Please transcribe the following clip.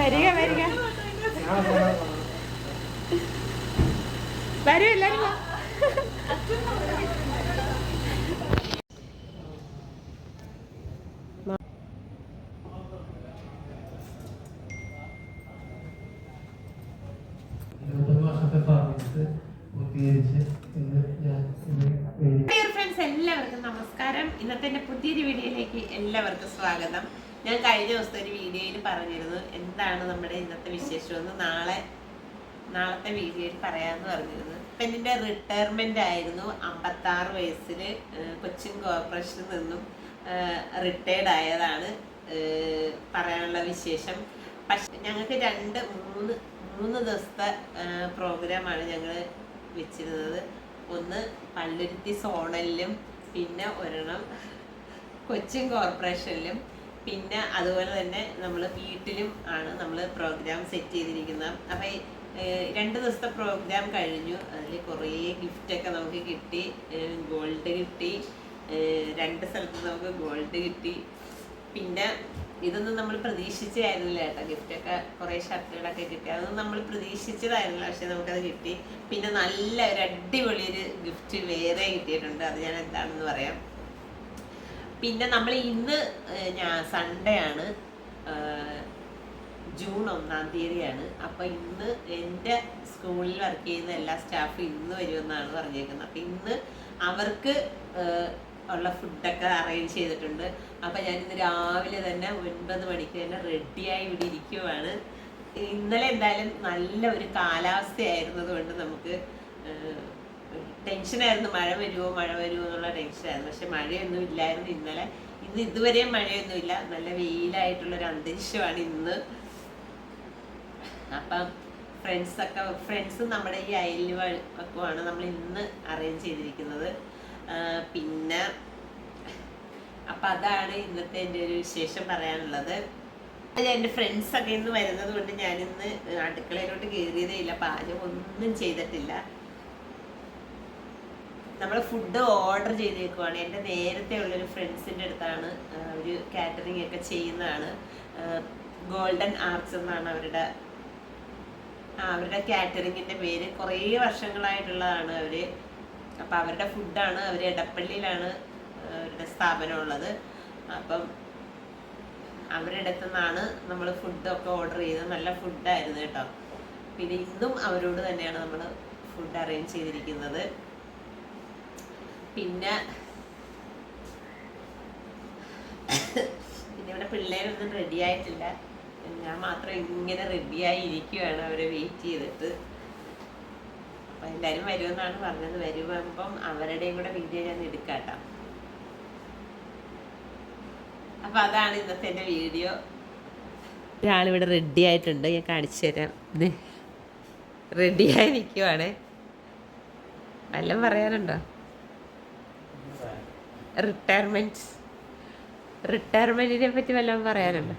വരിക വരിക വരൂ എല്ലാരും വാ. എല്ലാവർക്കും നമസ്കാരം. ഇന്നത്തെ എൻ്റെ പുതിയൊരു വീഡിയോയിലേക്ക് എല്ലാവർക്കും സ്വാഗതം. ഞാൻ കഴിഞ്ഞ ദിവസത്തെ ഒരു വീഡിയോയിൽ പറഞ്ഞിരുന്നു എന്താണ് നമ്മുടെ ഇന്നത്തെ വിശേഷമെന്ന് നാളത്തെ വീഡിയോയിൽ പറയാമെന്ന് പറഞ്ഞിരുന്നു. ഇപ്പം എൻ്റെ റിട്ടയർമെൻ്റ് ആയിരുന്നു. 56 വയസ്സിൽ കൊച്ചിൻ കോർപ്പറേഷനിൽ നിന്നും റിട്ടയർഡ് ആയതാണ് പറയാനുള്ള വിശേഷം. പക്ഷെ ഞങ്ങൾക്ക് മൂന്ന് ദിവസത്തെ പ്രോഗ്രാമാണ് ഞങ്ങൾ വെച്ചിരുന്നത്. ഒന്ന് പള്ളുരുത്തി സോണലിലും, പിന്നെ ഒരെണ്ണം കൊച്ചിൻ കോർപ്പറേഷനിലും, പിന്നെ അതുപോലെ തന്നെ നമ്മൾ വീട്ടിലും ആണ് നമ്മൾ പ്രോഗ്രാം സെറ്റ് ചെയ്തിരിക്കുന്നത്. അപ്പം 2 ദിവസത്തെ പ്രോഗ്രാം കഴിഞ്ഞു. അതിൽ കുറേ ഗിഫ്റ്റൊക്കെ നമുക്ക് കിട്ടി. ഗോൾഡ് കിട്ടി, 2 സ്ഥലത്ത് നമുക്ക് ഗോൾഡ് കിട്ടി. പിന്നെ ഇതൊന്നും നമ്മൾ പ്രതീക്ഷിച്ചായിരുന്നില്ല കേട്ടോ. ഗിഫ്റ്റൊക്കെ കുറേ ഷർട്ടുകളൊക്കെ കിട്ടി. അതൊന്നും നമ്മൾ പ്രതീക്ഷിച്ചതായിരുന്നില്ല, പക്ഷെ നമുക്കത് കിട്ടി. പിന്നെ നല്ല ഒരു അടിപൊളിയൊരു ഗിഫ്റ്റ് വേറെ കിട്ടിയിട്ടുണ്ട്. അത് ഞാൻ എന്താണെന്ന് പറയാം. പിന്നെ നമ്മൾ ഇന്ന് സൺഡേ ആണ്, ജൂൺ 1-ാം തീയതിയാണ്. അപ്പം ഇന്ന് എൻ്റെ സ്കൂളിൽ വർക്ക് ചെയ്യുന്ന എല്ലാ സ്റ്റാഫും ഇന്ന് വരുമെന്നാണ് പറഞ്ഞേക്കുന്നത്. അപ്പം ഇന്ന് അവർക്ക് ഉള്ള ഫുഡൊക്കെ അറേഞ്ച് ചെയ്തിട്ടുണ്ട്. അപ്പം ഞാനിന്ന് രാവിലെ തന്നെ 9 മണിക്ക് തന്നെ റെഡിയായി ഇവിടെ ഇരിക്കുവാണ്. ഇന്നലെ എന്തായാലും നല്ല ഒരു കാലാവസ്ഥയായിരുന്നത് കൊണ്ട് നമുക്ക് ടെൻഷനായിരുന്നു. മഴ വരുമോ എന്നുള്ള ടെൻഷനായിരുന്നു. പക്ഷെ മഴയൊന്നും ഇല്ലായിരുന്നു ഇന്നലെ. ഇന്ന് ഇതുവരെയും മഴയൊന്നുമില്ല. നല്ല വെയിലായിട്ടുള്ളൊരു അന്തരീക്ഷമാണ് ഇന്ന്. അപ്പം ഫ്രണ്ട്സും നമ്മുടെ ഈ അയൽവക്കമാണ് നമ്മൾ ഇന്ന് അറേഞ്ച് ചെയ്തിരിക്കുന്നത്. പിന്നെ അപ്പം അതാണ് ഇന്നത്തെ എൻ്റെ ഒരു വിശേഷം പറയാനുള്ളത്. എൻ്റെ ഫ്രണ്ട്സൊക്കെ ഇന്ന് വരുന്നത് കൊണ്ട് ഞാനിന്ന് അടുക്കളയിലോട്ട് കയറിയതേ ഇല്ല. പാചകം ഒന്നും ചെയ്തിട്ടില്ല. നമ്മൾ ഫുഡ് ഓർഡർ ചെയ്തേക്കുവാണ്. എൻ്റെ നേരത്തെ ഉള്ളൊരു ഫ്രണ്ട്സിൻ്റെ അടുത്താണ്. ഒരു കാറ്ററിംഗ് ഒക്കെ ചെയ്യുന്നതാണ്. ഗോൾഡൻ ആർട്സ് എന്നാണ് അവരുടെ കാറ്ററിങ്ങിൻ്റെ പേര്. കുറേ വർഷങ്ങളായിട്ടുള്ളതാണ് അവർ. അപ്പം അവരുടെ ഫുഡാണ്. അവർ എടപ്പള്ളിയിലാണ് അവരുടെ സ്ഥാപനം ഉള്ളത്. അപ്പം അവരുടെ അടുത്തു നിന്നാണ് നമ്മൾ ഫുഡൊക്കെ ഓർഡർ ചെയ്തത്. നല്ല ഫുഡായിരുന്നു കേട്ടോ. പിന്നെ ഇന്നും അവരോട് തന്നെയാണ് നമ്മൾ ഫുഡ് അറേഞ്ച് ചെയ്തിരിക്കുന്നത്. പിന്നെ ഇവിടെ പിള്ളേരൊന്നും റെഡി ആയിട്ടില്ല. ഞാൻ മാത്രം ഇങ്ങനെ റെഡിയായി ഇരിക്കുകയാണ് അവരെ വെയിറ്റ് ചെയ്തിട്ട്. അപ്പം എല്ലാവരും വരുമെന്നാണ് പറഞ്ഞത്. വരുമ്പം അവരുടെയും കൂടെ വീഡിയോ ഞാൻ എടുക്കാട്ടോ. അപ്പം അതാണ് ഇന്നത്തെ എൻ്റെ വീഡിയോ. ഒരാളിവിടെ റെഡി ആയിട്ടുണ്ട്, ഞാൻ കാണിച്ചു തരാം. റെഡിയായി നിൽക്കുവാണ്. വല്ലതും പറയാനുണ്ടോ? റിട്ടയർമെൻറ്റിനെ പറ്റി വല്ലതും പറയാനുണ്ടോ?